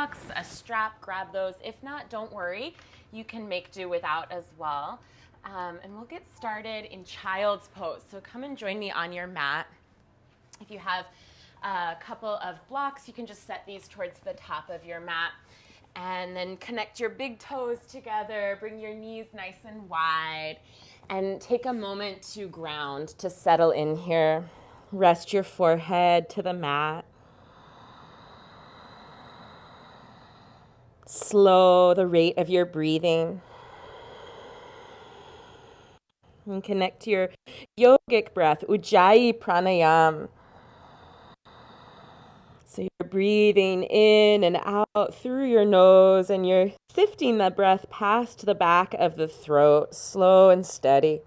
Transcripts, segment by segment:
blocks, a strap, grab those. If not, don't worry. You can make do without as well. And we'll get started in child's pose. So come and join me on your mat. If you have a couple of blocks, you can just set these towards the top of your mat. And then connect your big toes together. Bring your knees nice and wide. And take a moment to ground, to settle in here. Rest your forehead to the mat. Slow the rate of your breathing. And connect to your yogic breath, Ujjayi Pranayam. So you're breathing in and out through your nose, and you're sifting the breath past the back of the throat, slow and steady.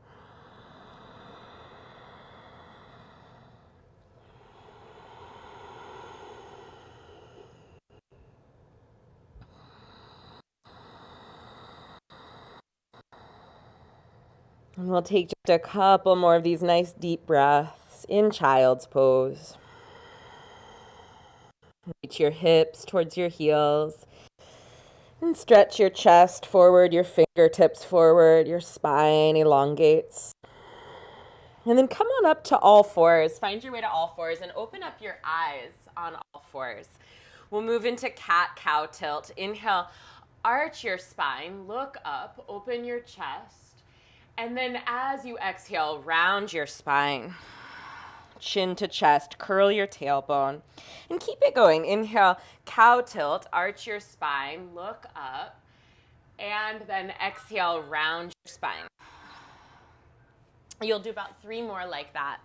And we'll take just a couple more of these nice deep breaths in child's pose. Reach your hips towards your heels. And stretch your chest forward, your fingertips forward, your spine elongates. And then come on up to all fours. Find your way to all fours and open up your eyes on all fours. We'll move into cat-cow tilt. Inhale, arch your spine, look up, open your chest. And then as you exhale, round your spine. Chin to chest, curl your tailbone. And keep it going. Inhale, cow tilt, arch your spine, look up. And then exhale, round your spine. You'll do about 3 more like that.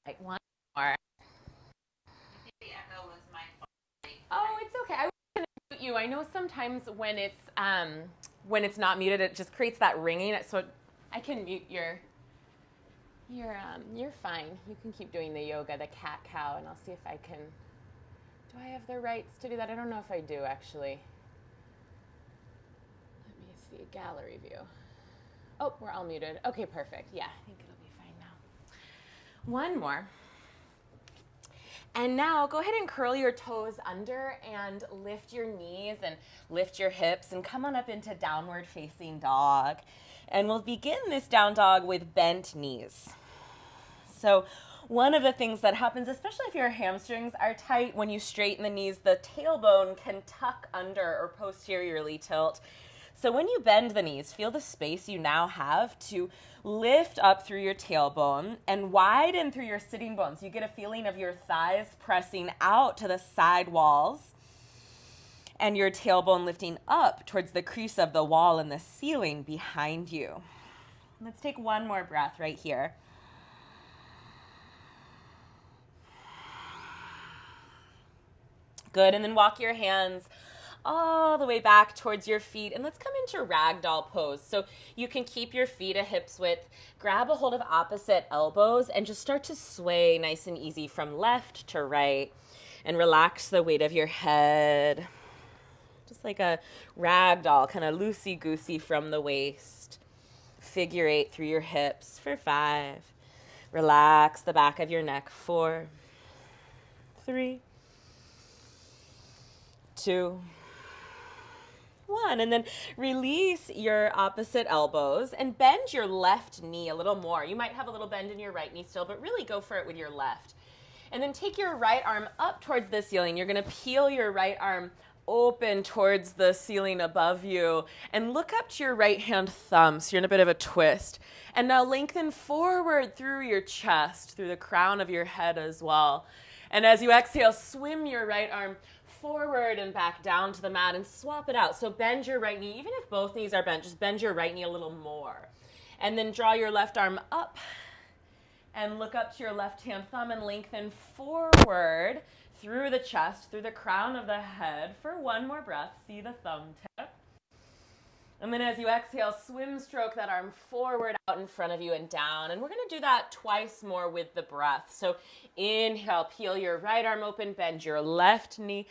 Right, 1 more. Oh, it's okay. I was going to mute you. I know sometimes when it's not muted, it just creates that ringing. So I can mute you're fine. You can keep doing the yoga, the cat-cow, and I'll see if I can. Do I have the rights to do that? I don't know if I do, actually. Let me see, gallery view. Oh, we're all muted. Okay, perfect. Yeah, I think it'll be fine now. 1 more. And now go ahead and curl your toes under and lift your knees and lift your hips and come on up into downward facing dog. And we'll begin this down dog with bent knees. So one of the things that happens, especially if your hamstrings are tight, when you straighten the knees, the tailbone can tuck under or posteriorly tilt. So when you bend the knees, feel the space you now have to lift up through your tailbone and widen through your sitting bones. You get a feeling of your thighs pressing out to the side walls and your tailbone lifting up towards the crease of the wall and the ceiling behind you. Let's take 1 more breath right here. Good, and then walk your hands all the way back towards your feet, and let's come into ragdoll pose. So you can keep your feet at hips width, grab a hold of opposite elbows, and just start to sway nice and easy from left to right, and relax the weight of your head, just like a ragdoll, kind of loosey-goosey from the waist. Figure 8 through your hips for 5. Relax the back of your neck. 4, 3, 2, 1. And then release your opposite elbows and bend your left knee a little more. You might have a little bend in your right knee still, but really go for it with your left. And then take your right arm up towards the ceiling. You're going to peel your right arm open towards the ceiling above you and look up to your right hand thumb. So you're in a bit of a twist. And now lengthen forward through your chest, through the crown of your head as well. And as you exhale, swim your right arm forward and back down to the mat and swap it out. So bend your right knee. Even if both knees are bent, just bend your right knee a little more. And then draw your left arm up and look up to your left hand thumb and lengthen forward through the chest, through the crown of the head for 1 more breath. See the thumb tip. And then as you exhale, swim stroke that arm forward out in front of you and down. And we're going to do that twice more with the breath. So inhale, peel your right arm open, bend your left knee.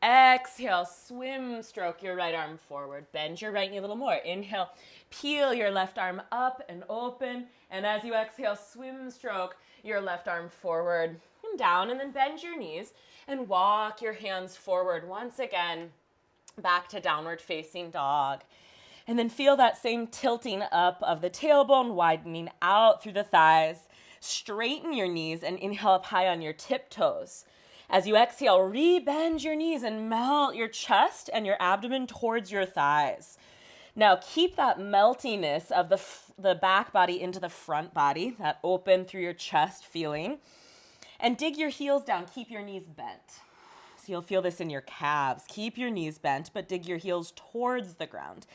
Exhale, swim stroke your right arm forward. Bend your right knee a little more. Inhale, Peel your left arm up and open. And as you exhale, swim stroke your left arm forward and down. And then bend your knees and walk your hands forward once again back to downward facing dog. And then feel that same tilting up of the tailbone, widening out through the thighs. Straighten your knees and inhale up high on your tiptoes. As you exhale, re-bend your knees and melt your chest and your abdomen towards your thighs. Now keep that meltiness of the back body into the front body, that open through your chest feeling. And dig your heels down. Keep your knees bent. So you'll feel this in your calves. Keep your knees bent, but dig your heels towards the ground.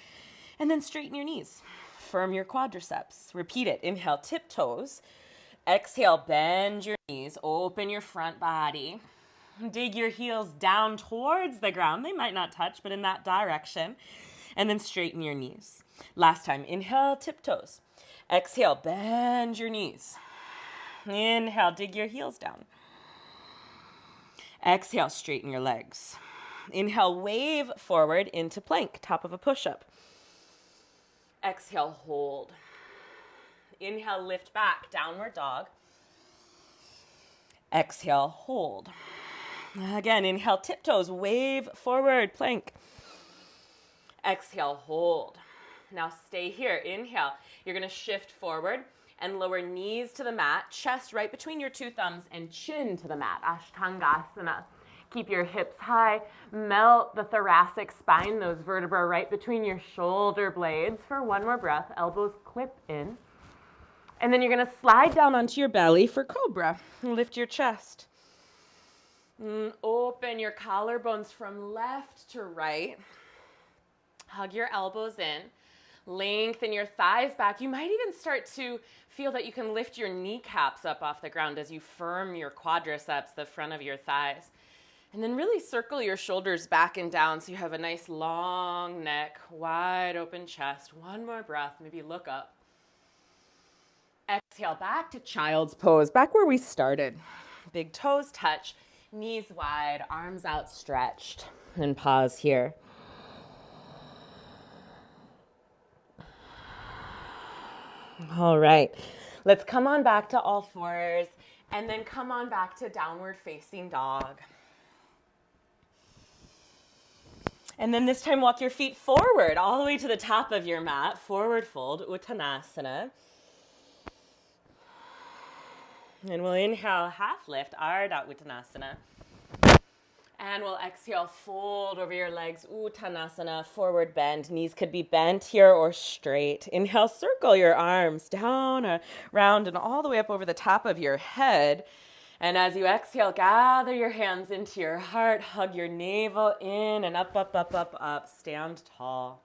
And then straighten your knees. Firm your quadriceps. Repeat it. Inhale, tiptoes. Exhale, bend your knees. Open your front body. Dig your heels down towards the ground. They might not touch, but in that direction. And then straighten your knees. Last time, inhale, tiptoes. Exhale, bend your knees. Inhale, dig your heels down. Exhale, straighten your legs. Inhale, wave forward into plank, top of a push-up. Exhale, hold. Inhale, lift back, downward dog. Exhale, hold. Again, inhale, tiptoes, wave forward, plank. Exhale, hold. Now stay here. Inhale. You're going to shift forward and lower knees to the mat, chest right between your two thumbs, and chin to the mat, Ashtangasana. Keep your hips high. Melt the thoracic spine, those vertebrae right between your shoulder blades for one more breath. Elbows clip in. And then you're going to slide down onto your belly for cobra. Lift your chest. Open your collarbones from left to right. Hug your elbows in. Lengthen your thighs back. You might even start to feel that you can lift your kneecaps up off the ground as you firm your quadriceps, the front of your thighs. And then really circle your shoulders back and down so you have a nice long neck, wide open chest. One more breath. Maybe look up. Exhale back to child's pose, back where we started. Big toes touch. Knees wide, arms outstretched, and pause here. All right, let's come on back to all fours and then come on back to downward facing dog. And then this time walk your feet forward all the way to the top of your mat, forward fold, Uttanasana. And we'll inhale, half lift, Ardha Uttanasana. And we'll exhale, fold over your legs, Uttanasana, forward bend. Knees could be bent here or straight. Inhale, circle your arms down, around, and all the way up over the top of your head. And as you exhale, gather your hands into your heart, hug your navel in and up, up, up, up, up. Stand tall.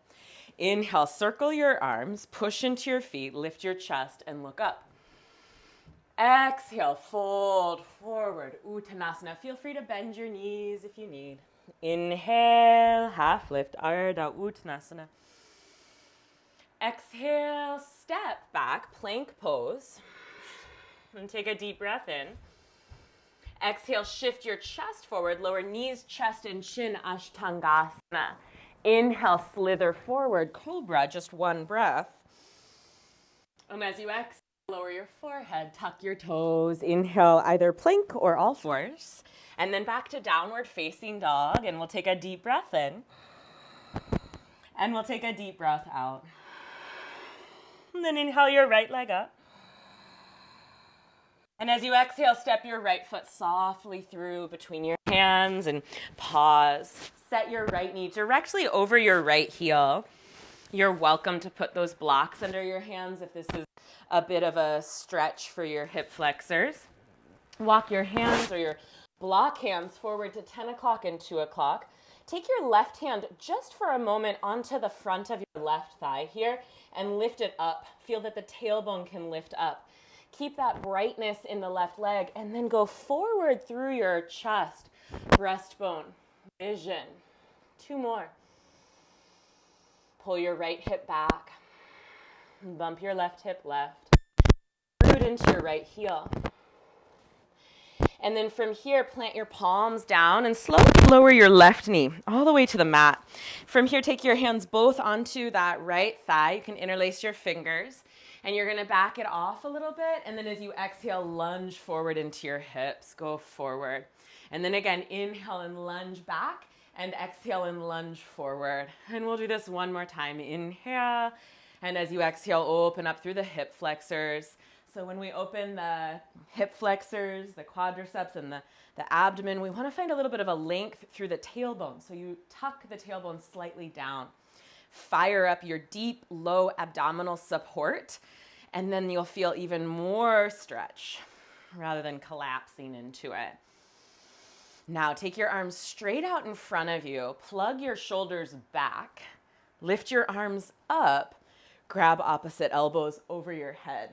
Inhale, circle your arms, push into your feet, lift your chest, and look up. Exhale, fold forward, Uttanasana. Feel free to bend your knees if you need. Inhale, half lift, Ardha Uttanasana. Exhale, step back, plank pose. And take a deep breath in. Exhale, shift your chest forward, lower knees, chest, and chin, Ashtangasana. Inhale, slither forward, cobra, just one breath. And as you exhale, lower your forehead, tuck your toes, inhale either plank or all fours, and then back to downward facing dog, and we'll take a deep breath in, and we'll take a deep breath out. And then inhale your right leg up. And as you exhale, step your right foot softly through between your hands and pause. Set your right knee directly over your right heel. You're welcome to put those blocks under your hands if this is a bit of a stretch for your hip flexors. Walk your hands or your block hands forward to 10 o'clock and 2 o'clock. Take your left hand just for a moment onto the front of your left thigh here and lift it up. Feel that the tailbone can lift up. Keep that brightness in the left leg and then go forward through your chest, breastbone, vision. 2 more. Pull your right hip back. Bump your left hip left. Root into your right heel. And then from here, plant your palms down and slowly lower your left knee all the way to the mat. From here, take your hands both onto that right thigh. You can interlace your fingers. And you're going to back it off a little bit. And then as you exhale, lunge forward into your hips. Go forward. And then again, inhale and lunge back. And exhale and lunge forward. And we'll do this one more time. Inhale. And as you exhale, open up through the hip flexors. So when we open the hip flexors, the quadriceps, and the abdomen, we want to find a little bit of a length through the tailbone. So you tuck the tailbone slightly down. Fire up your deep, low abdominal support, and then you'll feel even more stretch rather than collapsing into it. Now take your arms straight out in front of you. Plug your shoulders back. Lift your arms up. Grab opposite elbows over your head.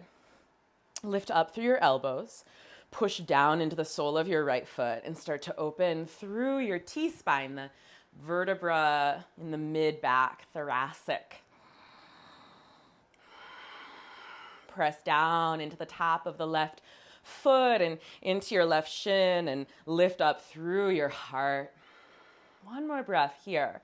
Lift up through your elbows. Push down into the sole of your right foot and start to open through your T-spine, the vertebra in the mid-back, thoracic. Press down into the top of the left foot and into your left shin and lift up through your heart. One more breath here.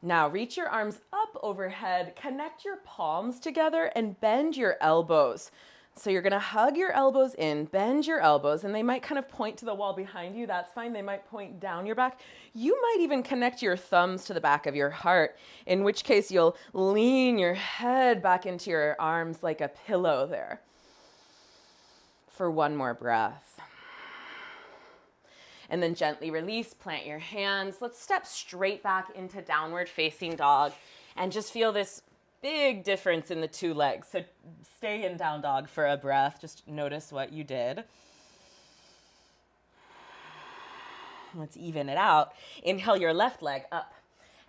Now reach your arms up overhead, connect your palms together and bend your elbows. So you're going to hug your elbows in, bend your elbows, and they might kind of point to the wall behind you. That's fine. They might point down your back. You might even connect your thumbs to the back of your heart, in which case you'll lean your head back into your arms like a pillow there. For one more breath. And then gently release, plant your hands. Let's step straight back into downward facing dog and just feel this big difference in the two legs. So stay in down dog for a breath. Just notice what you did. Let's even it out. Inhale your left leg up.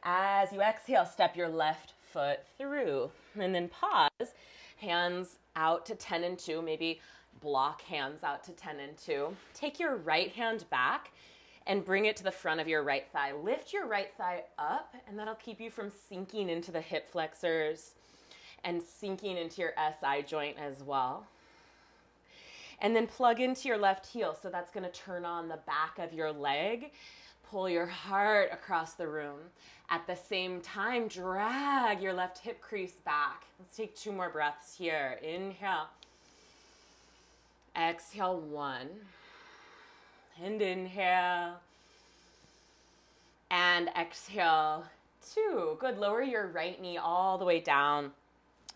As you exhale, step your left foot through. And then pause. Hands out to 10 and 2. Maybe block hands out to 10 and 2. Take your right hand back and bring it to the front of your right thigh. Lift your right thigh up, and that'll keep you from sinking into the hip flexors and sinking into your SI joint as well. And then plug into your left heel. So that's going to turn on the back of your leg. Pull your heart across the room. At the same time, drag your left hip crease back. Let's take 2 more breaths here. Inhale. Exhale 1. And inhale. And exhale 2. Good. Lower your right knee all the way down.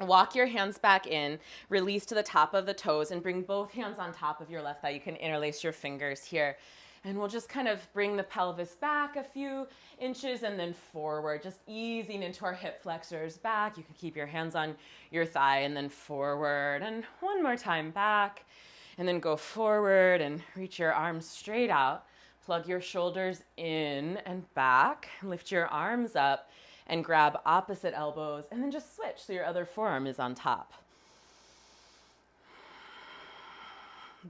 Walk your hands back in, release to the top of the toes, and bring both hands on top of your left thigh. You can interlace your fingers here. And we'll just kind of bring the pelvis back a few inches and then forward, just easing into our hip flexors back. You can keep your hands on your thigh and then forward. And one more time back. And then go forward and reach your arms straight out. Plug your shoulders in and back. Lift your arms up and grab opposite elbows, and then just switch so your other forearm is on top.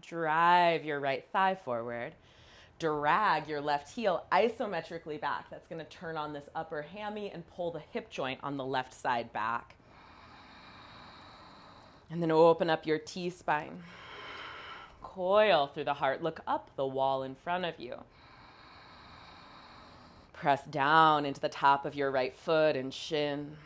Drive your right thigh forward. Drag your left heel isometrically back. That's going to turn on this upper hammy and pull the hip joint on the left side back. And then open up your T-spine. Coil through the heart. Look up the wall in front of you. Press down into the top of your right foot and shin.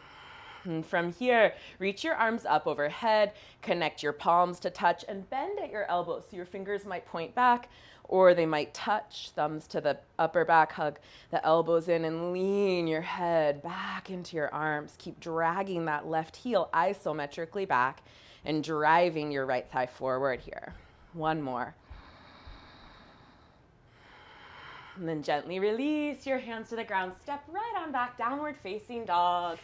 And from here, reach your arms up overhead, connect your palms to touch, and bend at your elbows. So your fingers might point back, or they might touch, thumbs to the upper back, hug the elbows in, and lean your head back into your arms. Keep dragging that left heel isometrically back and driving your right thigh forward here. One more. And then gently release your hands to the ground. Step right on back, downward facing dog.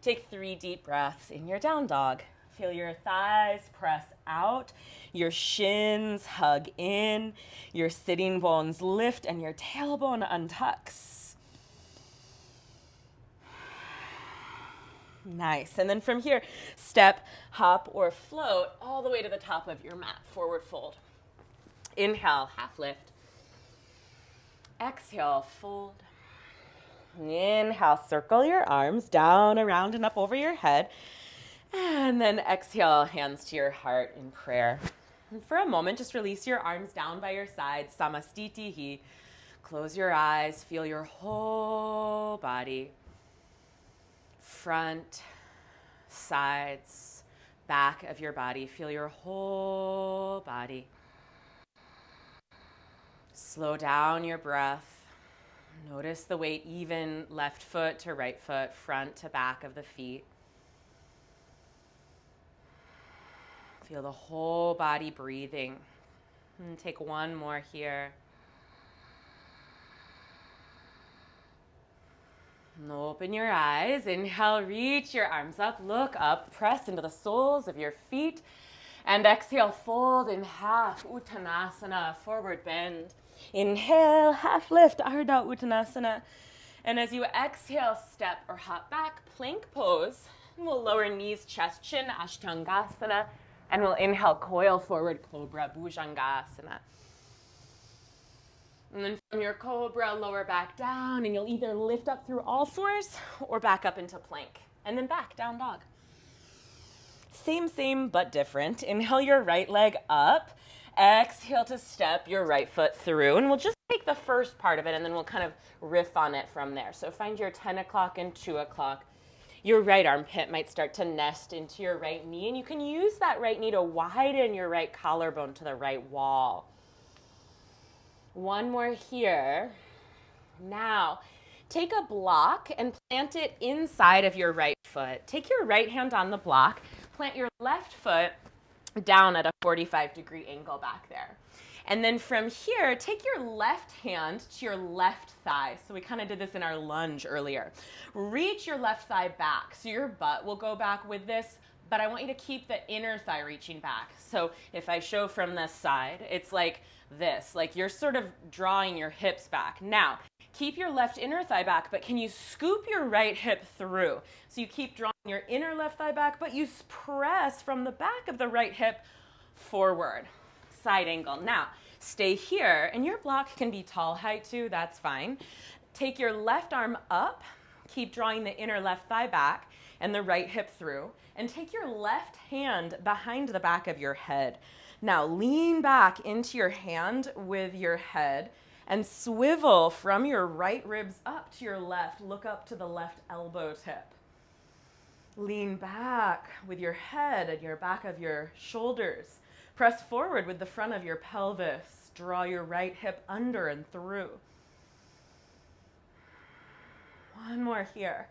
Take 3 deep breaths in your down dog. Feel your thighs press out, your shins hug in, your sitting bones lift, and your tailbone untucks. Nice. And then from here, step, hop, or float all the way to the top of your mat. Forward fold. Inhale, half lift. Exhale, fold. Inhale, circle your arms down, around, and up over your head. And then exhale, hands to your heart in prayer. And for a moment, just release your arms down by your sides, samastitihi. Close your eyes, feel your whole body, front, sides, back of your body. Feel your whole body. Slow down your breath. Notice the weight, even left foot to right foot, front to back of the feet. Feel the whole body breathing. And take one more here. And open your eyes. Inhale, reach your arms up, look up, press into the soles of your feet. And exhale, fold in half, Uttanasana, forward bend. Inhale, half lift, Ardha Uttanasana. And as you exhale, step or hop back, plank pose. And we'll lower knees, chest, chin, Ashtangasana. And we'll inhale, coil forward, Cobra, Bhujangasana. And then from your cobra, lower back down, and you'll either lift up through all fours or back up into plank. And then back, down dog. Same, but different. Inhale your right leg up. Exhale to step your right foot through. And we'll just take the first part of it, and then we'll kind of riff on it from there. So find your 10 o'clock and 2 o'clock. Your right armpit might start to nest into your right knee, and you can use that right knee to widen your right collarbone to the right wall. One more here. Now, take a block and plant it inside of your right foot. Take your right hand on the block, plant your left foot down at a 45-degree angle back there. And then from here, take your left hand to your left thigh. So we kind of did this in our lunge earlier. Reach your left thigh back. So your butt will go back with this, but I want you to keep the inner thigh reaching back. So if I show from this side, it's like this, like you're sort of drawing your hips back. Now, keep your left inner thigh back, but can you scoop your right hip through? So you keep drawing your inner left thigh back, but you press from the back of the right hip forward, side angle. Now, stay here, and your block can be tall height too, that's fine. Take your left arm up, keep drawing the inner left thigh back and the right hip through, and take your left hand behind the back of your head. Now lean back into your hand with your head and swivel from your right ribs up to your left. Look up to the left elbow tip. Lean back with your head and your back of your shoulders. Press forward with the front of your pelvis. Draw your right hip under and through. One more here.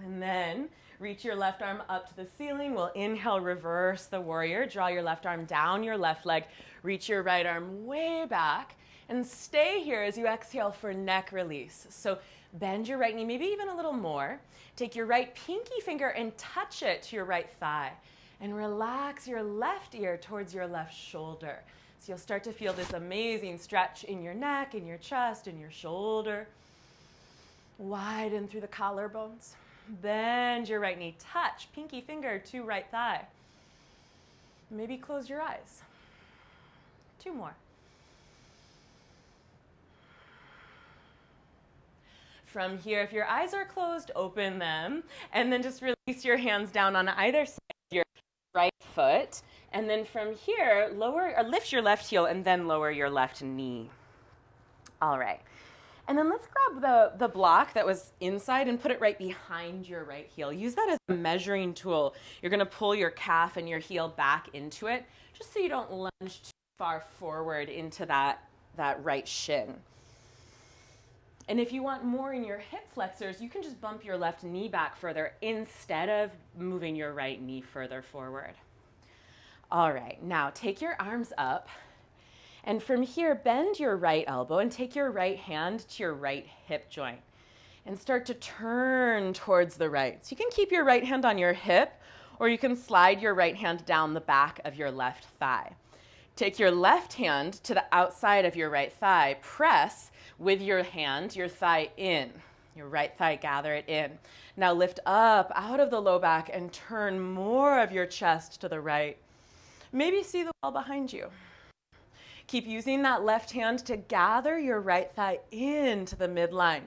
And then reach your left arm up to the ceiling. We'll inhale, reverse the warrior. Draw your left arm down your left leg. Reach your right arm way back. And stay here as you exhale for neck release. So bend your right knee, maybe even a little more. Take your right pinky finger and touch it to your right thigh. And relax your left ear towards your left shoulder. So you'll start to feel this amazing stretch in your neck, in your chest, in your shoulder. Widen through the collarbones. Bend your right knee, touch pinky finger to right thigh. Maybe close your eyes. 2 more. From here, if your eyes are closed, open them, and then just release your hands down on either side of your right foot. And then from here, lower or lift your left heel and then lower your left knee. All right. And then let's grab the block that was inside and put it right behind your right heel. Use that as a measuring tool. You're going to pull your calf and your heel back into it, just so you don't lunge too far forward into that right shin. And if you want more in your hip flexors, you can just bump your left knee back further instead of moving your right knee further forward. All right, now take your arms up. And from here, bend your right elbow and take your right hand to your right hip joint and start to turn towards the right. So you can keep your right hand on your hip, or you can slide your right hand down the back of your left thigh. Take your left hand to the outside of your right thigh. Press with your hand, your thigh in. Your right thigh, gather it in. Now lift up out of the low back and turn more of your chest to the right. Maybe see the wall behind you. Keep using that left hand to gather your right thigh into the midline.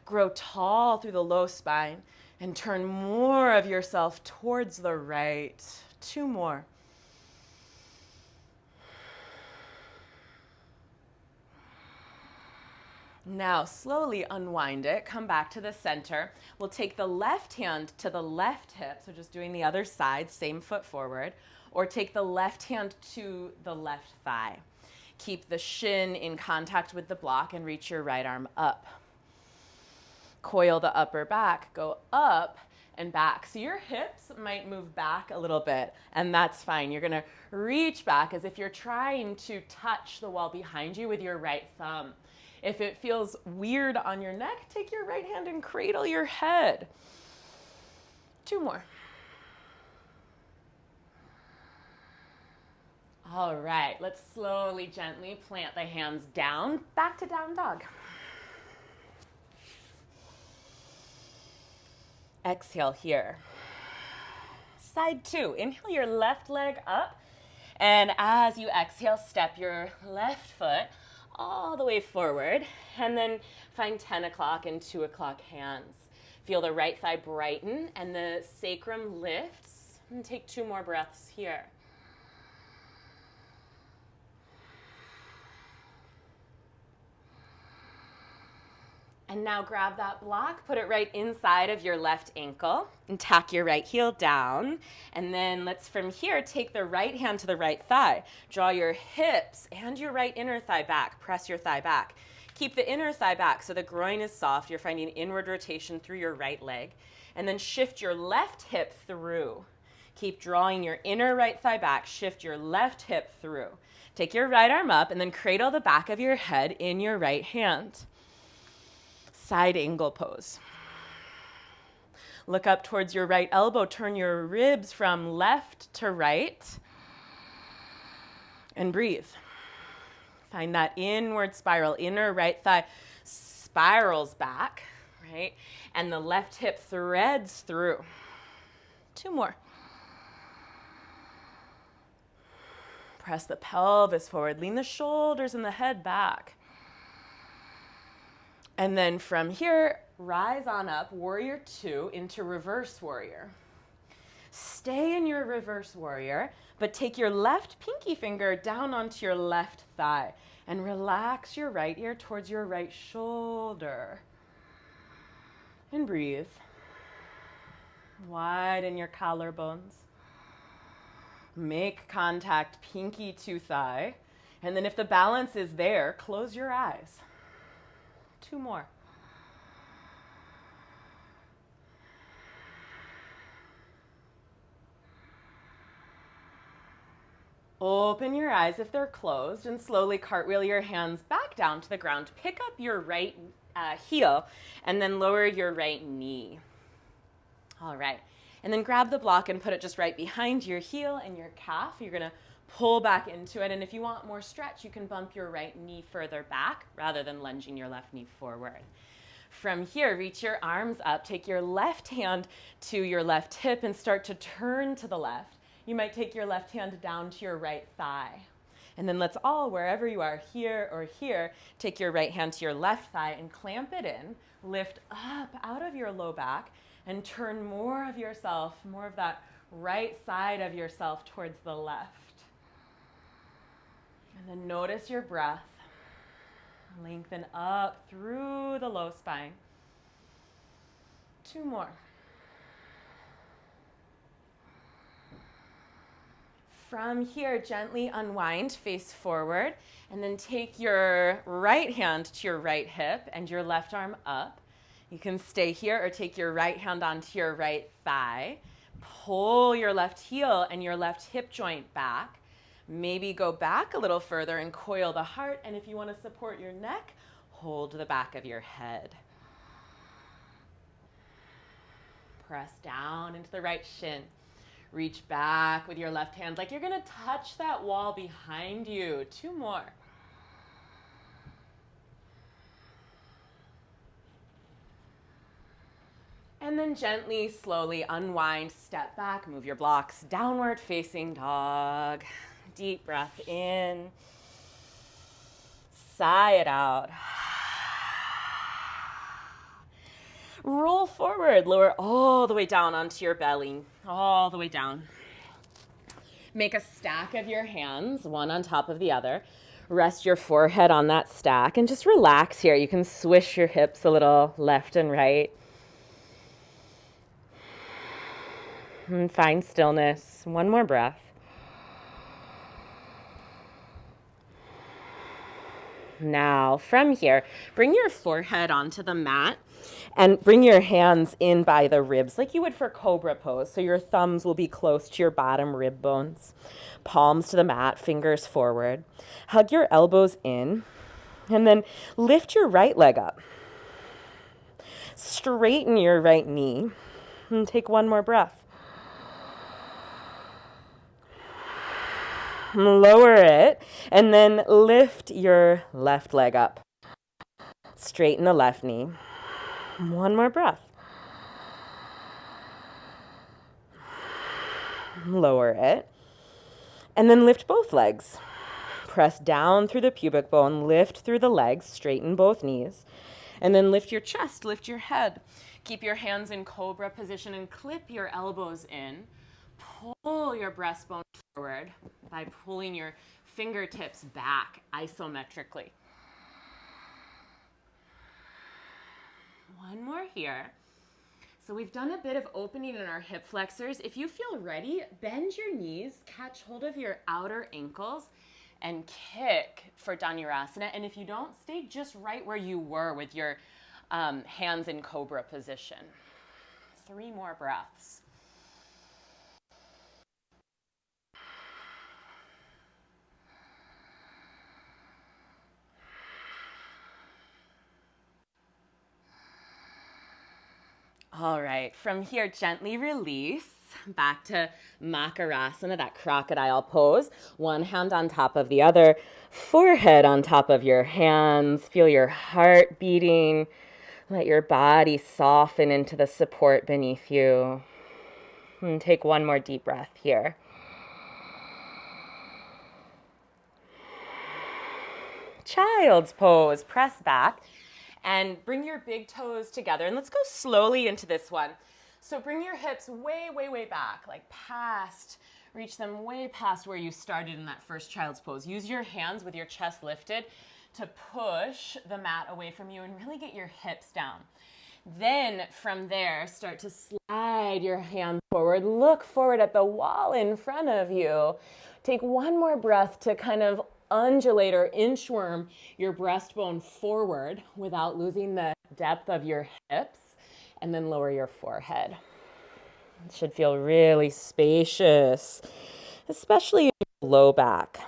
Grow tall through the low spine and turn more of yourself towards the right. 2 more. Now slowly unwind it, come back to the center. We'll take the left hand to the left hip, so just doing the other side, same foot forward, or take the left hand to the left thigh. Keep the shin in contact with the block and reach your right arm up. Coil the upper back, go up and back. So your hips might move back a little bit, and that's fine. You're gonna reach back as if you're trying to touch the wall behind you with your right thumb. If it feels weird on your neck, take your right hand and cradle your head. 2 more. All right, let's slowly, gently plant the hands down, back to down dog. Exhale here. Side 2, inhale your left leg up, and as you exhale, step your left foot all the way forward, and then find 10 o'clock and 2 o'clock hands. Feel the right thigh brighten and the sacrum lifts, and take 2 more breaths here. And now grab that block, put it right inside of your left ankle, and tack your right heel down. And then let's, from here, take the right hand to the right thigh. Draw your hips and your right inner thigh back. Press your thigh back. Keep the inner thigh back so the groin is soft. You're finding inward rotation through your right leg. And then shift your left hip through. Keep drawing your inner right thigh back. Shift your left hip through. Take your right arm up and then cradle the back of your head in your right hand. Side angle pose. Look up towards your right elbow. Turn your ribs from left to right. And breathe. Find that inward spiral. Inner right thigh spirals back, right? And the left hip threads through. 2 more. Press the pelvis forward. Lean the shoulders and the head back. And then from here, rise on up, warrior 2, into reverse warrior. Stay in your reverse warrior, but take your left pinky finger down onto your left thigh and relax your right ear towards your right shoulder. And breathe. Widen your collarbones. Make contact, pinky to thigh. And then if the balance is there, close your eyes. 2 more. Open your eyes if they're closed and slowly cartwheel your hands back down to the ground. Pick up your right heel and then lower your right knee. All right. And then grab the block and put it just right behind your heel and your calf. You're going to pull back into it, and if you want more stretch, you can bump your right knee further back rather than lunging your left knee forward. From here, reach your arms up, take your left hand to your left hip and start to turn to the left. You might take your left hand down to your right thigh. And then let's all, wherever you are, here or here, take your right hand to your left thigh and clamp it in. Lift up out of your low back and turn more of yourself, more of that right side of yourself towards the left. And then notice your breath. Lengthen up through the low spine. 2 more. From here, gently unwind, face forward, and then take your right hand to your right hip and your left arm up. You can stay here or take your right hand onto your right thigh. Pull your left heel and your left hip joint back. Maybe go back a little further and coil the heart. And if you want to support your neck, hold the back of your head. Press down into the right shin. Reach back with your left hand like you're going to touch that wall behind you. 2 more. And then gently, slowly unwind, step back, move your blocks, downward facing dog. Deep breath in. Sigh it out. Roll forward, lower all the way down onto your belly, all the way down. Make a stack of your hands, one on top of the other. Rest your forehead on that stack and just relax here. You can swish your hips a little left and right. And find stillness. One more breath. Now, from here, bring your forehead onto the mat and bring your hands in by the ribs like you would for cobra pose. So your thumbs will be close to your bottom rib bones. Palms to the mat, fingers forward. Hug your elbows in and then lift your right leg up. Straighten your right knee and take one more breath. Lower it and then lift your left leg up. Straighten the left knee. One more breath. Lower it. And then lift both legs. Press down through the pubic bone, lift through the legs, straighten both knees. And then lift your chest, lift your head. Keep your hands in cobra position and clip your elbows in. Pull your breastbone forward by pulling your fingertips back isometrically. One more here. So we've done a bit of opening in our hip flexors. If you feel ready, bend your knees, catch hold of your outer ankles, and kick for Dhanurasana. And if you don't, stay just right where you were with your hands in cobra position. 3 more breaths. All right, from here, gently release back to Makarasana, that crocodile pose. One hand on top of the other, forehead on top of your hands. Feel your heart beating. Let your body soften into the support beneath you. And take one more deep breath here. Child's pose, press back. And bring your big toes together. And let's go slowly into this one. So bring your hips way, way, way back, like past, reach them way past where you started in that first child's pose. Use your hands with your chest lifted to push the mat away from you and really get your hips down. Then from there, start to slide your hands forward. Look forward at the wall in front of you. Take one more breath to kind of undulate or inchworm your breastbone forward without losing the depth of your hips, and then lower your forehead. It should feel really spacious, especially in your low back.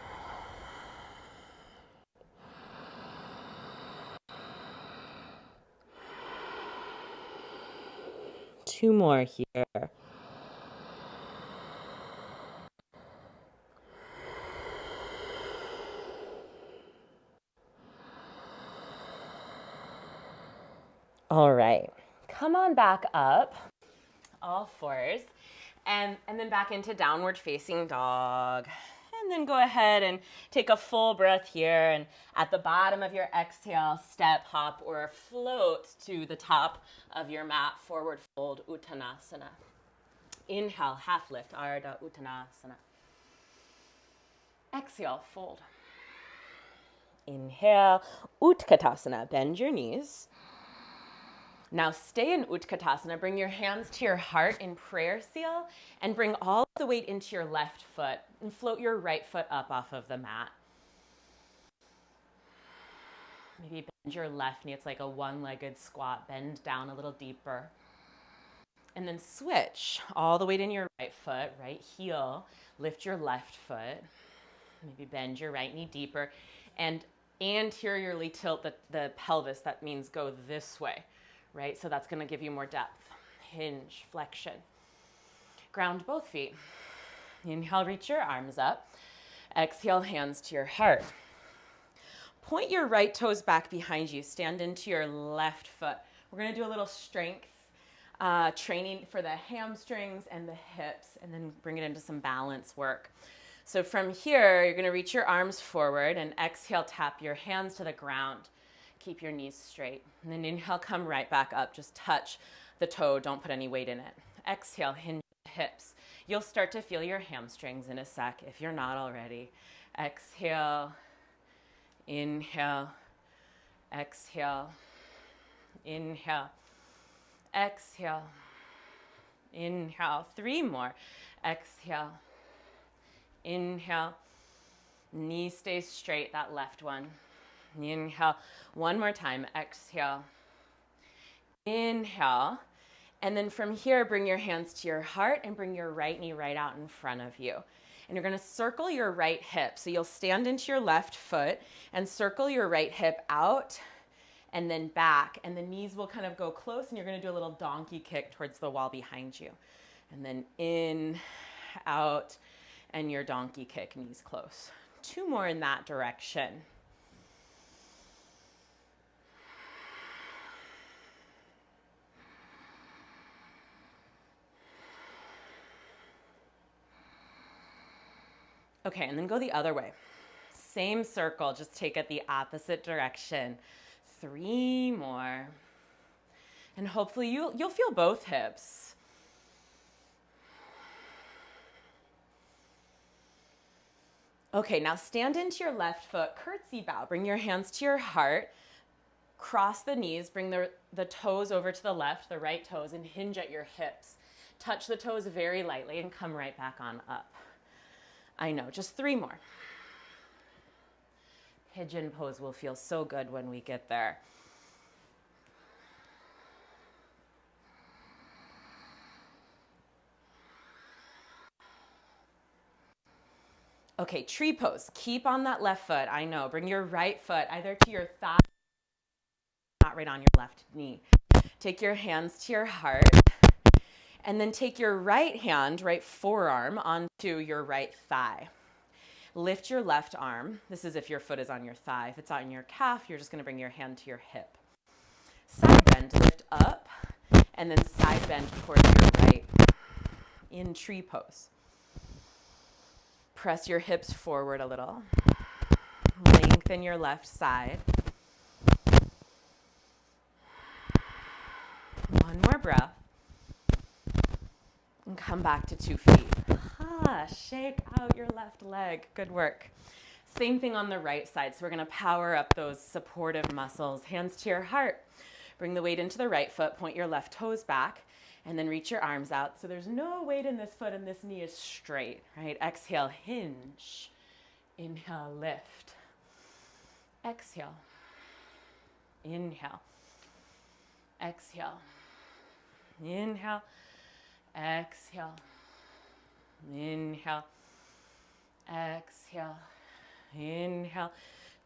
Two more here. All right, come on back up, all fours, and then back into downward facing dog. And then go ahead and take a full breath here. And at the bottom of your exhale, step, hop, or float to the top of your mat, forward fold, Uttanasana. Inhale, half lift, Ardha Uttanasana. Exhale, fold. Inhale, Utkatasana, bend your knees. Now stay in Utkatasana, bring your hands to your heart in prayer seal and bring all the weight into your left foot and float your right foot up off of the mat. Maybe bend your left knee, it's like a one-legged squat, bend down a little deeper. And then switch all the weight in your right foot, right heel, lift your left foot, maybe bend your right knee deeper and anteriorly tilt the pelvis, that means go this way. Right? So that's going to give you more depth. Hinge, flexion. Ground both feet. Inhale, reach your arms up. Exhale, hands to your heart. Point your right toes back behind you. Stand into your left foot. We're going to do a little strength training for the hamstrings and the hips, and then bring it into some balance work. So from here, you're going to reach your arms forward and exhale, tap your hands to the ground. Keep your knees straight. And then inhale, come right back up. Just touch the toe. Don't put any weight in it. Exhale, hinge hips. You'll start to feel your hamstrings in a sec if you're not already. Exhale, inhale, exhale, inhale, exhale, inhale. 3 more. Exhale, inhale. Knee stays straight, that left one. Inhale. 1 more time. Exhale, inhale. And then from here, bring your hands to your heart and bring your right knee right out in front of you. And you're going to circle your right hip. So you'll stand into your left foot and circle your right hip out and then back. And the knees will kind of go close, and you're going to do a little donkey kick towards the wall behind you. And then in, out, and your donkey kick, knees close. 2 more in that direction. Okay, and then go the other way. Same circle, just take it the opposite direction. 3 more. And hopefully you'll feel both hips. Okay, now stand into your left foot, curtsy bow. Bring your hands to your heart. Cross the knees, bring the toes over to the left, the right toes, and hinge at your hips. Touch the toes very lightly and come right back on up. I know, just 3 more. Pigeon pose will feel so good when we get there. Okay, tree pose. Keep on that left foot. I know, bring your right foot either to your thigh, not right on your left knee. Take your hands to your heart. And then take your right hand, right forearm, onto your right thigh. Lift your left arm. This is if your foot is on your thigh. If it's on your calf, you're just going to bring your hand to your hip. Side bend, lift up, and then side bend towards your right in tree pose. Press your hips forward a little. Lengthen your left side. 1 more breath. And come back to 2 feet. Shake out your left leg. Good work. Same thing on the right side. So we're going to power up those supportive muscles. Hands to your heart. Bring the weight into the right foot. Point your left toes back. And then reach your arms out. So there's no weight in this foot and this knee is straight. Right? Exhale, hinge. Inhale, lift. Exhale. Inhale. Exhale. Inhale. Exhale. Inhale. Exhale. Inhale.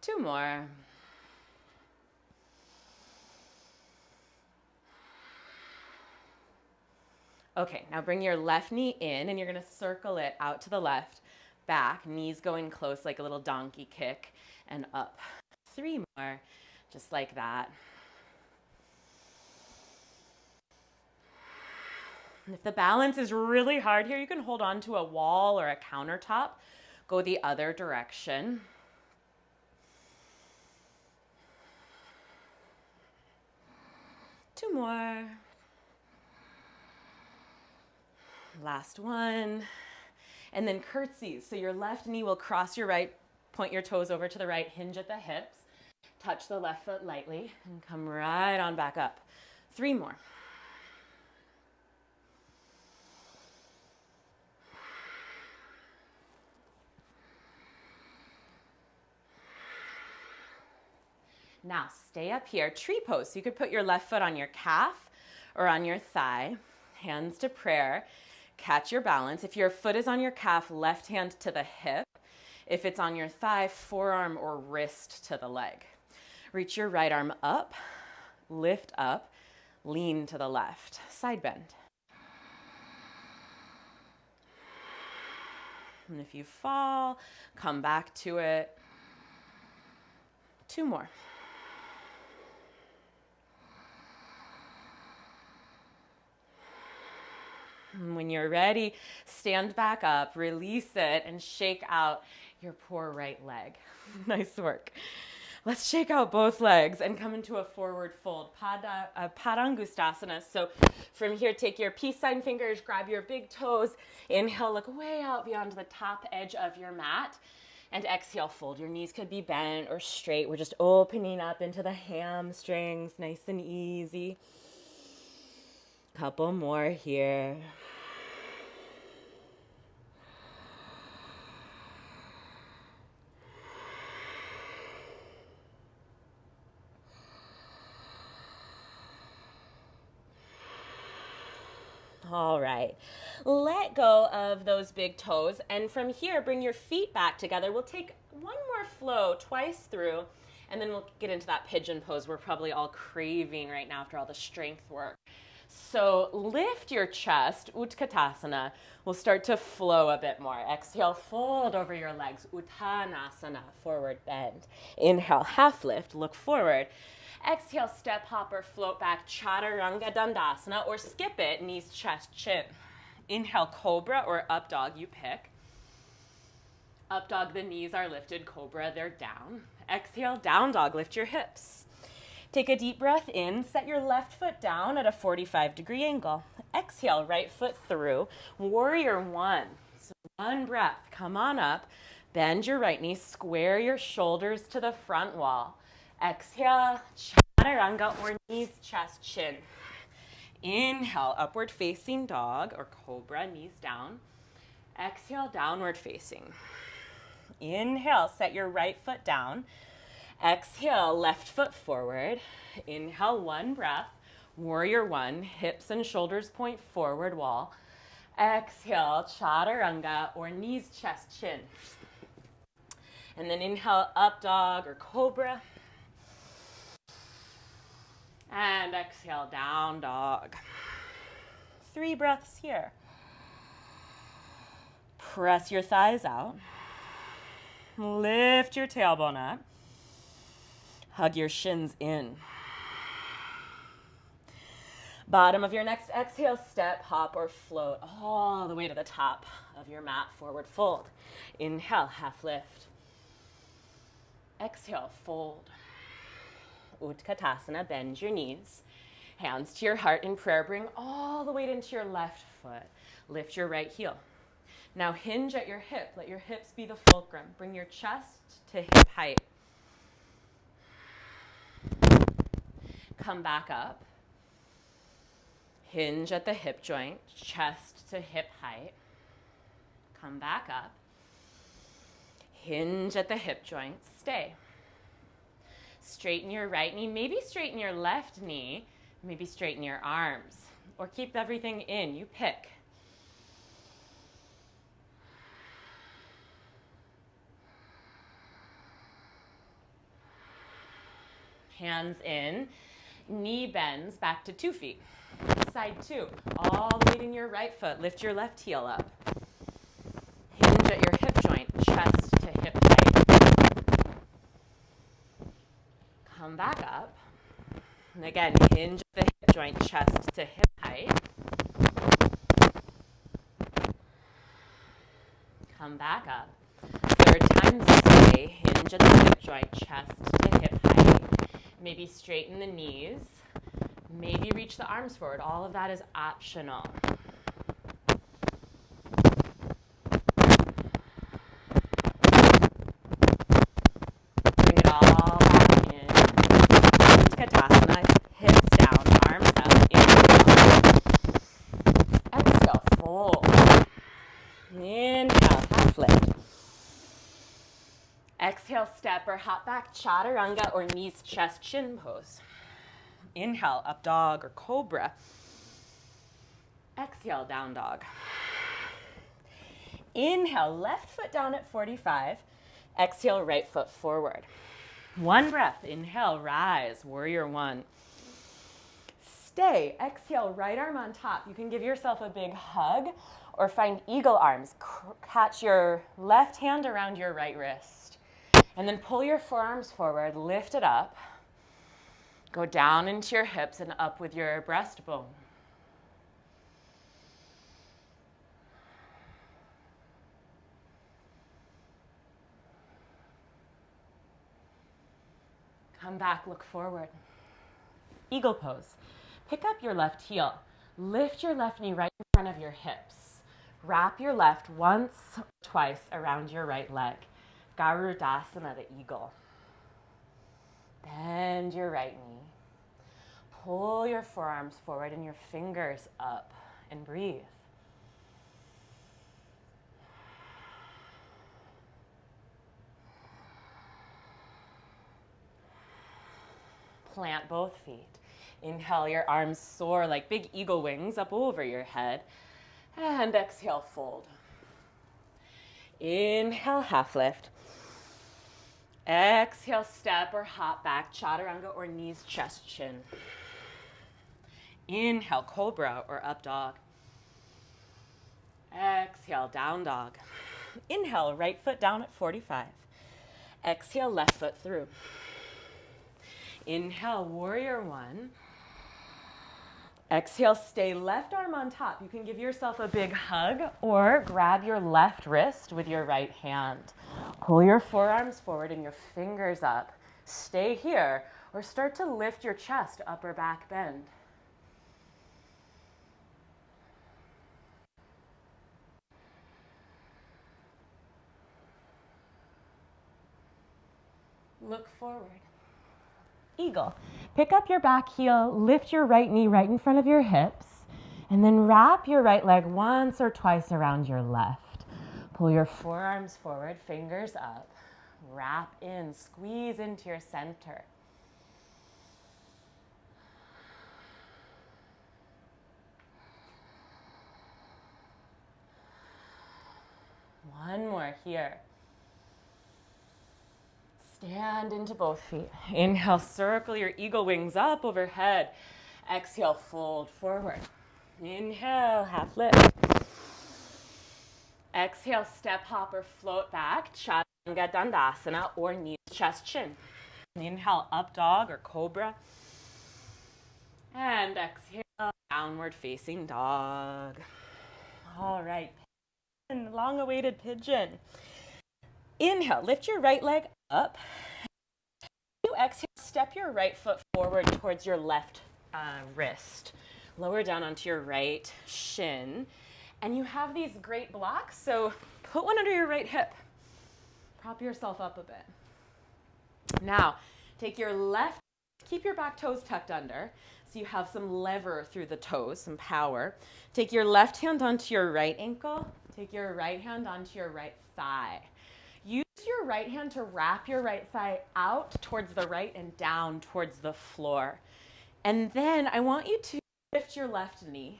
2 more. Okay, now bring your left knee in and you're going to circle it out to the left, back, knees going close like a little donkey kick, and up. 3 more, just like that. And if the balance is really hard here, you can hold on to a wall or a countertop. Go the other direction. Two more. Last one. And then curtsies. So your left knee will cross your right, point your toes over to the right, hinge at the hips. Touch the left foot lightly and come right on back up. 3 more. Now stay up here, tree pose. So you could put your left foot on your calf or on your thigh, hands to prayer. Catch your balance. If your foot is on your calf, left hand to the hip. If it's on your thigh, forearm or wrist to the leg. Reach your right arm up, lift up, lean to the left, side bend. And if you fall, come back to it. 2 more. And when you're ready, stand back up, release it, and shake out your poor right leg. Nice work. Let's shake out both legs and come into a forward fold, Padangustasana. So from here, take your peace sign fingers, grab your big toes. Inhale, look way out beyond the top edge of your mat. And exhale, fold. Your knees could be bent or straight. We're just opening up into the hamstrings, nice and easy. Couple more here. All right, let go of those big toes, and from here, bring your feet back together. We'll take one more flow twice through, and then we'll get into that pigeon pose we're probably all craving right now after all the strength work. So lift your chest, Utkatasana. We'll start to flow a bit more. Exhale, fold over your legs, Uttanasana, forward bend. Inhale, half lift, look forward. Exhale, step, hop, or float back, Chaturanga Dandasana, or skip it, knees, chest, chin. Inhale, cobra or up dog, you pick. Up dog, the knees are lifted. Cobra, they're down. Exhale, down dog, lift your hips. Take a deep breath in, set your left foot down at a 45-degree angle. Exhale, right foot through, warrior one. So one breath, come on up, bend your right knee, square your shoulders to the front wall. Exhale, chaturanga or knees, chest, chin. Inhale, upward facing dog or cobra, knees down. Exhale, downward facing. Inhale, set your right foot down. Exhale, left foot forward. Inhale, one breath. Warrior one, hips and shoulders point forward wall. Exhale, chaturanga or knees, chest, chin. And then inhale, up dog or cobra. And exhale, down dog. 3 breaths here. Press your thighs out. Lift your tailbone up. Hug your shins in. Bottom of your next exhale, step, hop, or float all the way to the top of your mat, forward fold. Inhale, half lift. Exhale, fold. Utkatasana, bend your knees. Hands to your heart in prayer. Bring all the weight into your left foot. Lift your right heel. Now hinge at your hip. Let your hips be the fulcrum. Bring your chest to hip height. Come back up. Hinge at the hip joint, chest to hip height. Come back up. Hinge at the hip joint, stay. Straighten your right knee, maybe straighten your left knee, maybe straighten your arms, or keep everything in, you pick. Hands in, knee bends back to 2 feet. Side 2, all the weight in your right foot, lift your left heel up. Hinge at your hip joint, chest to hip height. Come back up. And again, hinge at the hip joint, chest to hip height. Come back up. 3rd time, stay. Hinge at the hip joint, chest to hip height. Maybe straighten the knees. Maybe reach the arms forward. All of that is optional. Bring it all back in. Utkatasana, hips down, arms up. Inhale. Exhale, fold. Inhale, half lift. Exhale, step or hop back, chaturanga or knees, chest, chin pose. Inhale, up dog or cobra. Exhale, down dog. Inhale, left foot down at 45. Exhale, right foot forward. 1 breath. Inhale, rise, warrior one. Stay. Exhale, right arm on top. You can give yourself a big hug or find eagle arms. Catch your left hand around your right wrist. And then pull your forearms forward, lift it up. Go down into your hips and up with your breastbone. Come back, look forward. Eagle pose. Pick up your left heel. Lift your left knee right in front of your hips. Wrap your left once or twice around your right leg. Garudasana, the eagle. Bend your right knee. Pull your forearms forward and your fingers up and breathe. Plant both feet. Inhale, your arms soar like big eagle wings up over your head. And exhale, fold. Inhale, half lift. Exhale, step or hop back, chaturanga or knees, chest, chin. Inhale, cobra or up dog. Exhale, down dog. Inhale, right foot down at 45. Exhale, left foot through. Inhale, warrior one. Exhale, stay left arm on top. You can give yourself a big hug or grab your left wrist with your right hand. Pull your forearms forward and your fingers up. Stay here or start to lift your chest, upper back bend. Look forward. Eagle. Pick up your back heel, lift your right knee right in front of your hips, and then wrap your right leg once or twice around your left. Pull your forearms forward, fingers up. Wrap in, squeeze into your center. One more here. Stand into both feet. Inhale, circle your eagle wings up overhead. Exhale, fold forward. Inhale, half lift. Exhale, step, hop, or float back. Chaturanga Dandasana or knees, chest, chin. Inhale, up dog or cobra. And exhale, downward facing dog. All right, pigeon, long-awaited pigeon. Inhale, lift your right leg up. You exhale, step your right foot forward towards your left wrist. Lower down onto your right shin. And you have these great blocks, so put one under your right hip. Prop yourself up a bit. Now, take your left, keep your back toes tucked under, so you have some lever through the toes, some power. Take your left hand onto your right ankle. Take your right hand onto your right thigh. Use your right hand to wrap your right thigh out towards the right and down towards the floor. And then I want you to lift your left knee.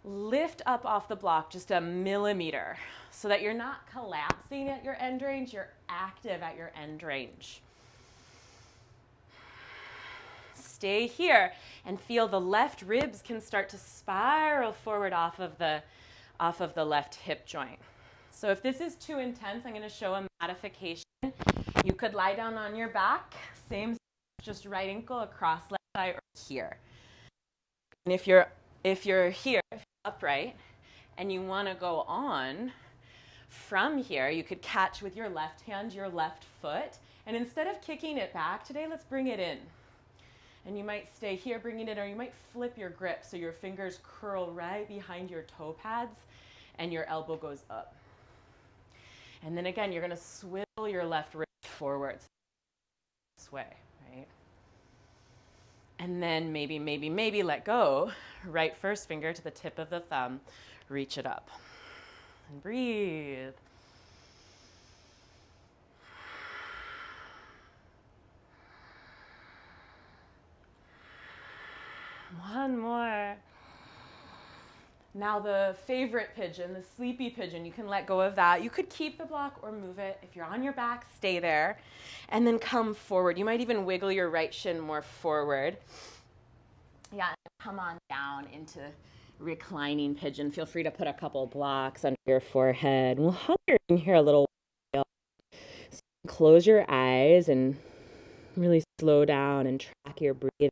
Lift up off the block just a millimeter so that you're not collapsing at your end range, you're active at your end range. Stay here and feel the left ribs can start to spiral forward off of the left hip joint. So if this is too intense, I'm going to show a modification. You could lie down on your back, same, just right ankle across left thigh or here. And if you're here, if you're upright, and you want to go on from here, you could catch with your left hand your left foot, and instead of kicking it back today, let's bring it in. And you might stay here, bring it in, or you might flip your grip so your fingers curl right behind your toe pads and your elbow goes up. And then again, you're going to swivel your left wrist forwards. Sway, right? And then maybe let go. Right first finger to the tip of the thumb. Reach it up. And breathe. One more. Now the favorite pigeon, the sleepy pigeon, you can let go of that. You could keep the block or move it. If you're on your back, stay there. And then come forward. You might even wiggle your right shin more forward. Yeah, come on down into reclining pigeon. Feel free to put a couple blocks under your forehead. We'll hover in here a little while. So close your eyes and really slow down and track your breathing.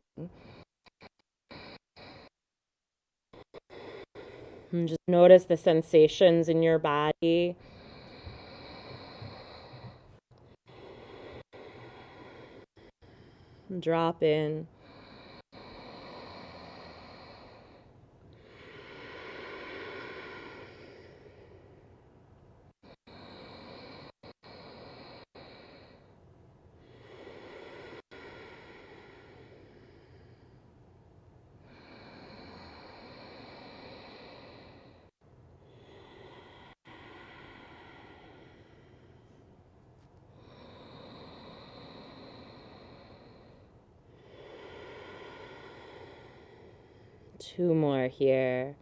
And just notice the sensations in your body. Drop in. Two more here.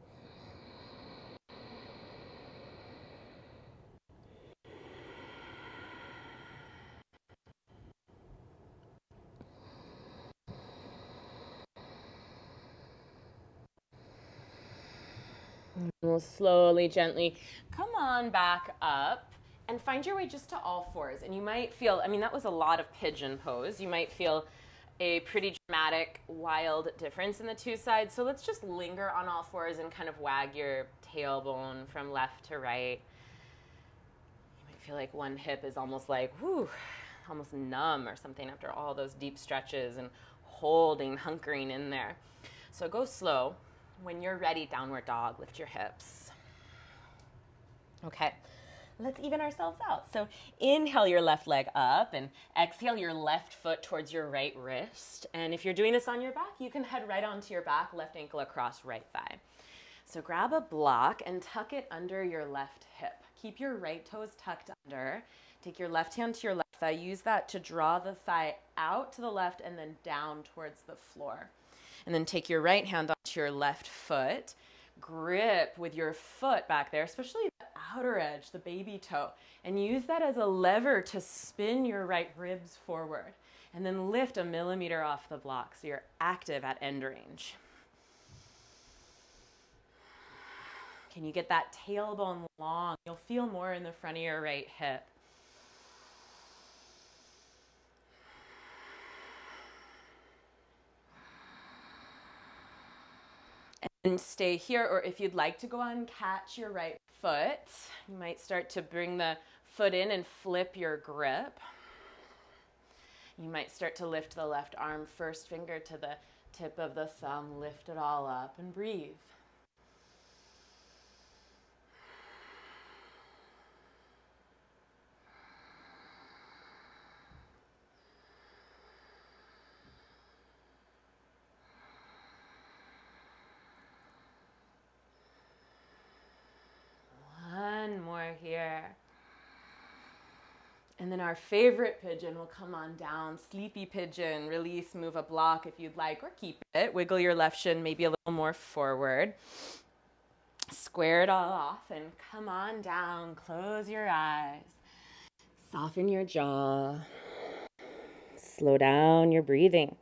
We'll slowly, gently come on back up and find your way just to all fours. And you might feel, I mean, that was a lot of pigeon pose. You might feel a pretty dramatic, wild difference in the two sides. So let's just linger on all fours and kind of wag your tailbone from left to right. You might feel like one hip is almost like, whew, almost numb or something after all those deep stretches and holding, hunkering in there. So go slow. When you're ready, downward dog, lift your hips. Okay, let's even ourselves out. So inhale your left leg up and exhale your left foot towards your right wrist. And if you're doing this on your back, you can head right onto your back, left ankle across right thigh. So grab a block and tuck it under your left hip. Keep your right toes tucked under. Take your left hand to your left thigh. Use that to draw the thigh out to the left and then down towards the floor. And then take your right hand onto your left foot. Grip with your foot back there, especially the outer edge, the baby toe, and use that as a lever to spin your right ribs forward. And then lift a millimeter off the block so you're active at end range. Can you get that tailbone long? You'll feel more in the front of your right hip. And stay here, or if you'd like to go on, catch your right foot. You might start to bring the foot in and flip your grip. You might start to lift the left arm, first finger to the tip of the thumb, lift it all up and breathe. One more here. And then our favorite pigeon will come on down. Sleepy pigeon, release, move a block if you'd like, or keep it. Wiggle your left shin maybe a little more forward. Square it all off and come on down. Close your eyes. Soften your jaw. Slow down your breathing.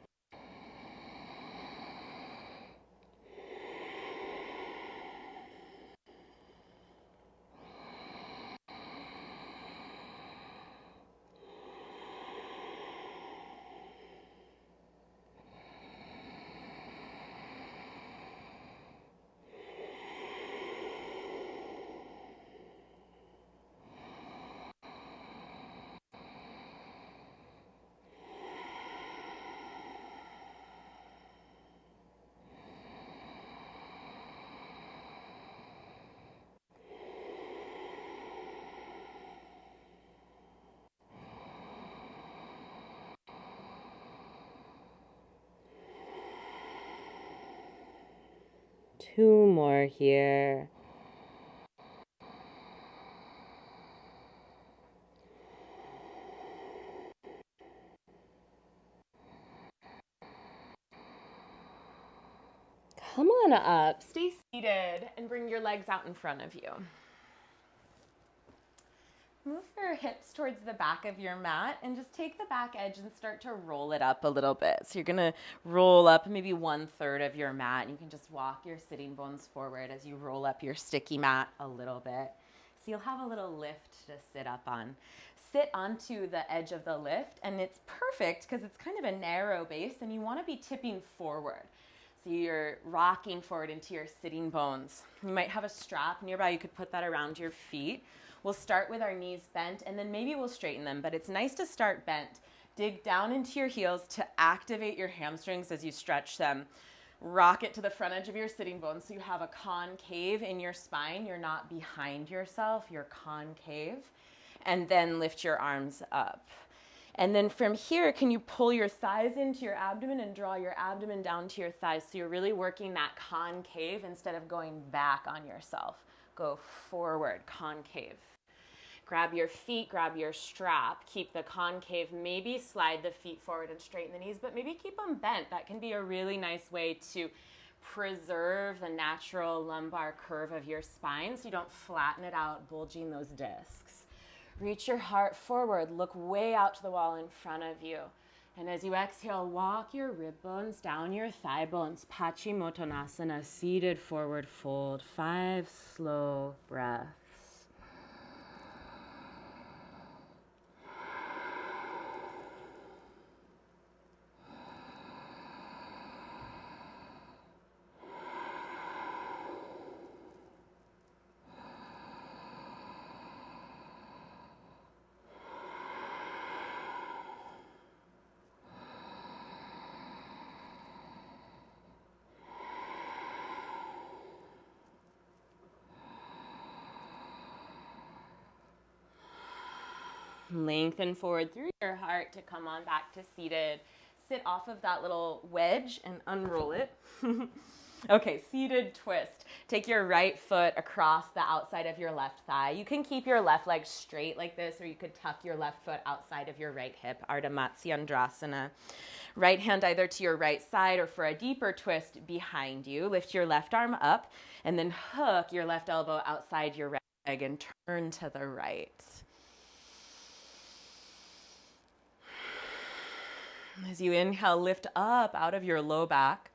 Two more here. Come on up, stay seated, and bring your legs out in front of you. Move your hips towards the back of your mat and just take the back edge and start to roll it up a little bit. So you're gonna roll up maybe 1/3 of your mat. You can just walk your sitting bones forward as you roll up your sticky mat a little bit. So you'll have a little lift to sit up on. Sit onto the edge of the lift, and it's perfect because it's kind of a narrow base and you wanna be tipping forward. So you're rocking forward into your sitting bones. You might have a strap nearby. You could put that around your feet. We'll start with our knees bent and then maybe we'll straighten them, but it's nice to start bent Dig down into your heels to activate your hamstrings as you stretch them. Rock it to the front edge of your sitting bones so you have a concave in your spine. You're not behind yourself, you're concave. And then lift your arms up. And then from here, can you pull your thighs into your abdomen and draw your abdomen down to your thighs so you're really working that concave instead of going back on yourself. Go forward, concave. Grab your feet, grab your strap, keep the concave, maybe slide the feet forward and straighten the knees, but maybe keep them bent. That can be a really nice way to preserve the natural lumbar curve of your spine so you don't flatten it out, bulging those discs. Reach your heart forward, look way out to the wall in front of you. And as you exhale, walk your rib bones down your thigh bones. Paschimottanasana, seated forward fold. 5 slow breaths. Lengthen forward through your heart to come on back to seated. Sit off of that little wedge and unroll it. Okay, seated twist. Take your right foot across the outside of your left thigh. You can keep your left leg straight like this, or you could tuck your left foot outside of your right hip, Ardha Matsyendrasana. Right hand either to your right side or for a deeper twist behind you. Lift your left arm up and then hook your left elbow outside your right leg and turn to the right. As you inhale, lift up out of your low back.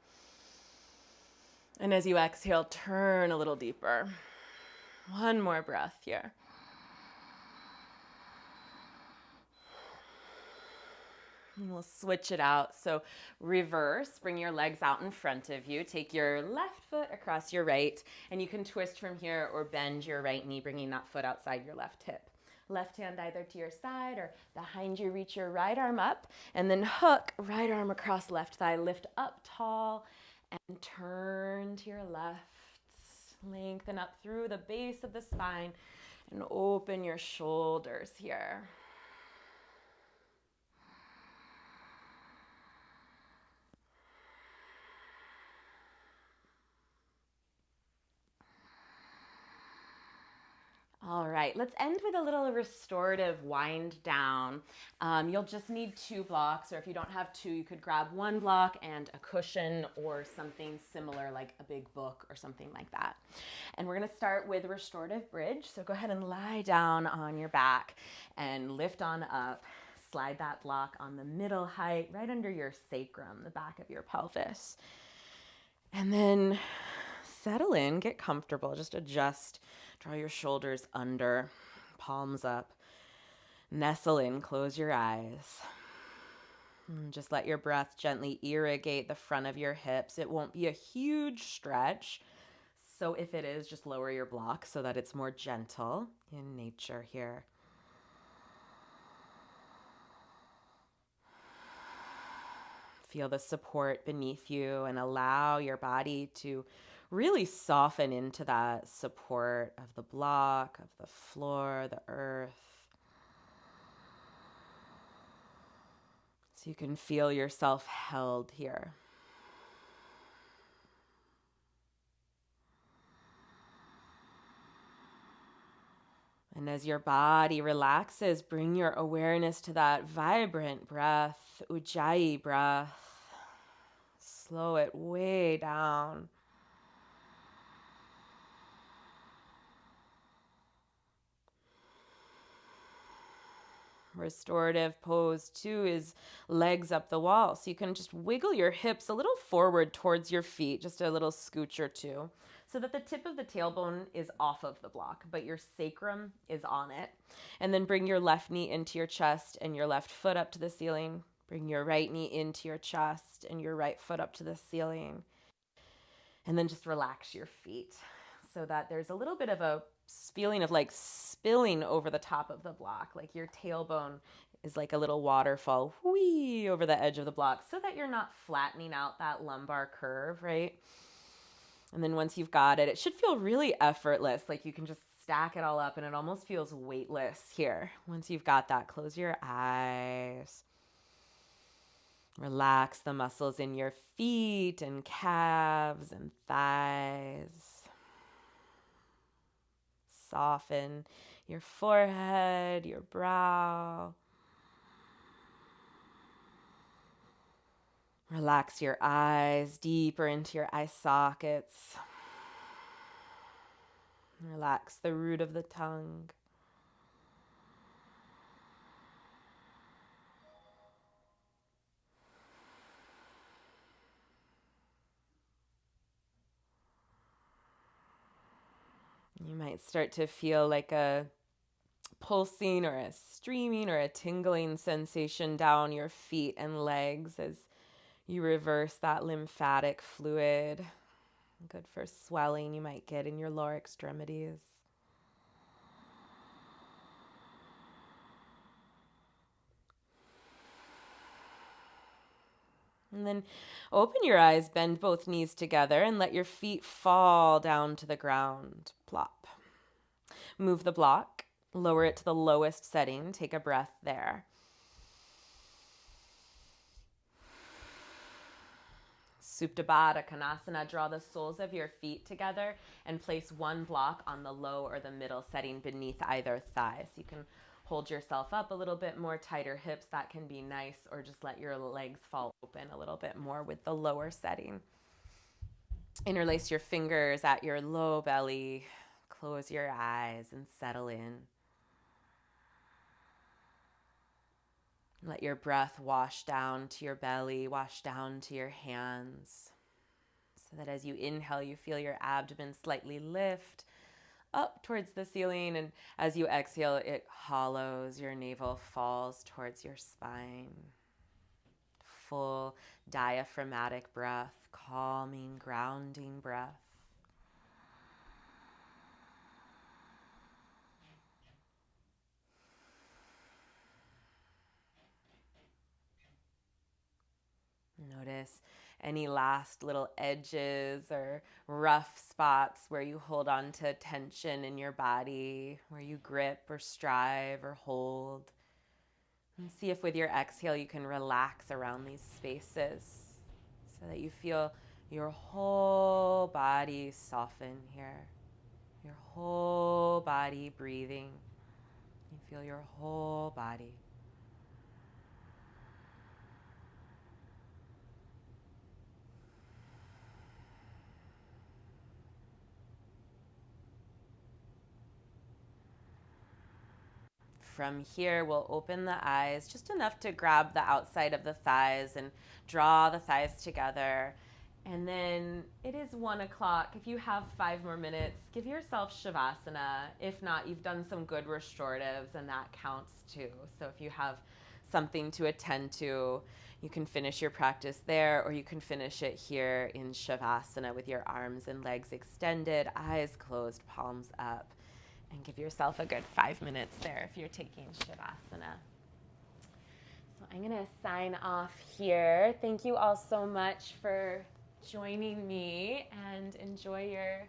And as you exhale, turn a little deeper. One more breath here. And we'll switch it out. So reverse, bring your legs out in front of you. Take your left foot across your right, and you can twist from here or bend your right knee, bringing that foot outside your left hip. Left hand either to your side or behind you, reach your right arm up, and then hook right arm across left thigh, lift up tall, and turn to your left. Lengthen up through the base of the spine and open your shoulders here. All right, let's end with a little restorative wind down. You'll just need 2 blocks, or if you don't have 2, you could grab 1 block and a cushion or something similar like a big book or something like that. And we're gonna start with restorative bridge. So go ahead and lie down on your back and lift on up. Slide that block on the middle height, right under your sacrum, the back of your pelvis. And then settle in, get comfortable, just adjust. Draw your shoulders under, palms up. Nestle in, close your eyes. And just let your breath gently irrigate the front of your hips. It won't be a huge stretch. So if it is, just lower your block so that it's more gentle in nature here. Feel the support beneath you and allow your body to really soften into that support of the block, of the floor, the earth. So you can feel yourself held here. And as your body relaxes, bring your awareness to that vibrant breath, Ujjayi breath. Slow it way down. Restorative pose 2 is legs up the wall. So you can just wiggle your hips a little forward towards your feet, just a little scooch or 2, so that the tip of the tailbone is off of the block, but your sacrum is on it. And then bring your left knee into your chest and your left foot up to the ceiling. Bring your right knee into your chest and your right foot up to the ceiling. And then just relax your feet so that there's a little bit of a feeling of like spilling over the top of the block, like your tailbone is like a little waterfall whee over the edge of the block so that you're not flattening out that lumbar curve, right? And then once you've got it, it should feel really effortless. Like you can just stack it all up and it almost feels weightless here. Once you've got that, close your eyes. Relax the muscles in your feet and calves and thighs. Soften your forehead, your brow. Relax your eyes deeper into your eye sockets. Relax the root of the tongue. You might start to feel like a pulsing or a streaming or a tingling sensation down your feet and legs as you reverse that lymphatic fluid. Good for swelling you might get in your lower extremities. And then open your eyes, bend both knees together, and let your feet fall down to the ground. Plop. Move the block, lower it to the lowest setting. Take a breath there. Supta Baddha Konasana, draw the soles of your feet together and place one block on the low or the middle setting beneath either thigh. So you can hold yourself up a little bit more, tighter hips, that can be nice, or just let your legs fall open a little bit more with the lower setting. Interlace your fingers at your low belly, close your eyes and settle in. Let your breath wash down to your belly, wash down to your hands. So that as you inhale, you feel your abdomen slightly lift up towards the ceiling. And as you exhale, it hollows, your navel falls towards your spine. Full diaphragmatic breath, calming, grounding breath. Notice any last little edges or rough spots where you hold on to tension in your body, where you grip or strive or hold. And see if with your exhale you can relax around these spaces so that you feel your whole body soften here. Your whole body breathing. You feel your whole body. From here, we'll open the eyes just enough to grab the outside of the thighs and draw the thighs together. And then it is 1 o'clock. If you have 5 more minutes, give yourself Shavasana. If not, you've done some good restoratives and that counts too. So if you have something to attend to, you can finish your practice there, or you can finish it here in Shavasana with your arms and legs extended, eyes closed, palms up. And give yourself a good 5 minutes there if you're taking Shavasana. So I'm going to sign off here. Thank you all so much for joining me, and enjoy your